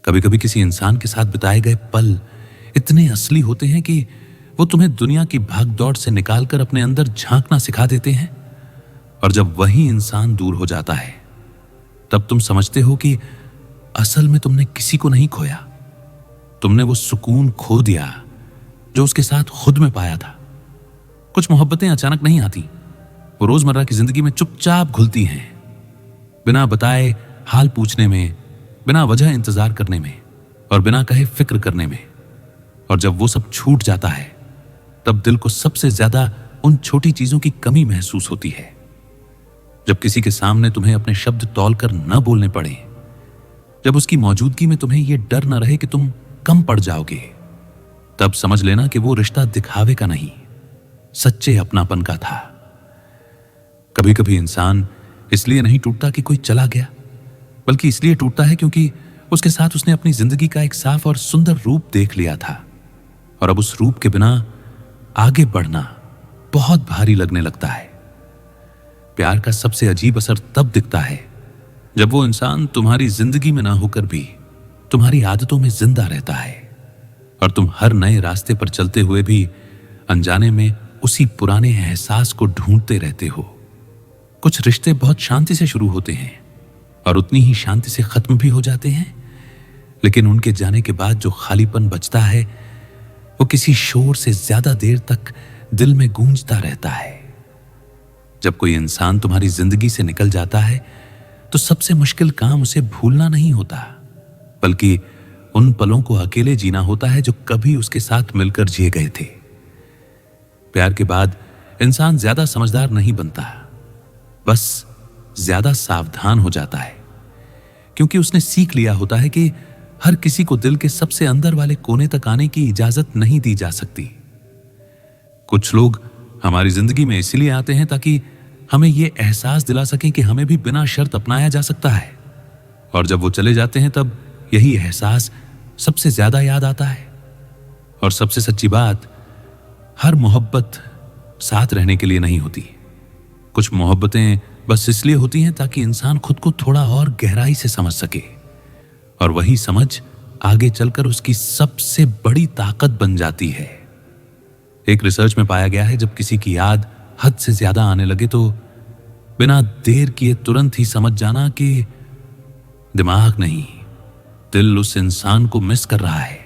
कभी कभी किसी इंसान के साथ बिताए गए पल इतने असली होते हैं कि वो तुम्हें दुनिया की भागदौड़ से निकालकर अपने अंदर झांकना सिखा देते हैं। और जब वही इंसान दूर हो जाता है तब तुम समझते हो कि असल में तुमने किसी को नहीं खोया, तुमने वो सुकून खो दिया जो उसके साथ खुद में पाया था। कुछ मोहब्बतें अचानक नहीं आती, वो रोजमर्रा की जिंदगी में चुपचाप घुलती हैं, बिना बताए हाल पूछने में, बिना वजह इंतजार करने में और बिना कहे फिक्र करने में। और जब वो सब छूट जाता है तब दिल को सबसे ज्यादा उन छोटी चीजों की कमी महसूस होती है। जब किसी के सामने तुम्हें अपने शब्द तौलकर न बोलने पड़े, जब उसकी मौजूदगी में तुम्हें यह डर न रहे कि तुम कम पड़ जाओगे, तब समझ लेना कि वो रिश्ता दिखावे का नहीं, सच्चे अपनापन का था। कभी कभी इंसान इसलिए नहीं टूटता कि कोई चला गया, बल्कि इसलिए टूटता है क्योंकि उसके साथ उसने अपनी जिंदगी का एक साफ और सुंदर रूप देख लिया था और अब उस रूप के बिना आगे बढ़ना बहुत भारी लगने लगता है। प्यार का सबसे अजीब असर तब दिखता है जब वो इंसान तुम्हारी जिंदगी में ना होकर भी तुम्हारी आदतों में जिंदा रहता है और तुम हर नए रास्ते पर चलते हुए भी अनजाने में उसी पुराने एहसास को ढूंढते रहते हो। कुछ रिश्ते बहुत शांति से शुरू होते हैं और उतनी ही शांति से खत्म भी हो जाते हैं, लेकिन उनके जाने के बाद जो खालीपन बचता है वो किसी शोर से ज्यादा देर तक दिल में गूंजता रहता है। जब कोई इंसान तुम्हारी जिंदगी से निकल जाता है तो सबसे मुश्किल काम उसे भूलना नहीं होता, बल्कि उन पलों को अकेले जीना होता है जो कभी उसके साथ मिलकर जिए गए थे। प्यार के बाद इंसान ज्यादा समझदार नहीं बनता, बस ज्यादा सावधान हो जाता है, क्योंकि उसने सीख लिया होता है कि हर किसी को दिल के सबसे अंदर वाले कोने तक आने की इजाजत नहीं दी जा सकती। कुछ लोग हमारी जिंदगी में इसलिए आते हैं ताकि हमें यह एहसास दिला सकें कि हमें भी बिना शर्त अपनाया जा सकता है, और जब वो चले जाते हैं तब यही एहसास सबसे ज्यादा याद आता है। और सबसे सच्ची बात, हर मोहब्बत साथ रहने के लिए नहीं होती। कुछ मोहब्बतें बस इसलिए होती हैं ताकि इंसान खुद को थोड़ा और गहराई से समझ सके, और वही समझ आगे चलकर उसकी सबसे बड़ी ताकत बन जाती है। एक रिसर्च में पाया गया है, जब किसी की याद हद से ज्यादा आने लगे तो बिना देर किए तुरंत ही समझ जाना कि दिमाग नहीं, दिल उस इंसान को मिस कर रहा है।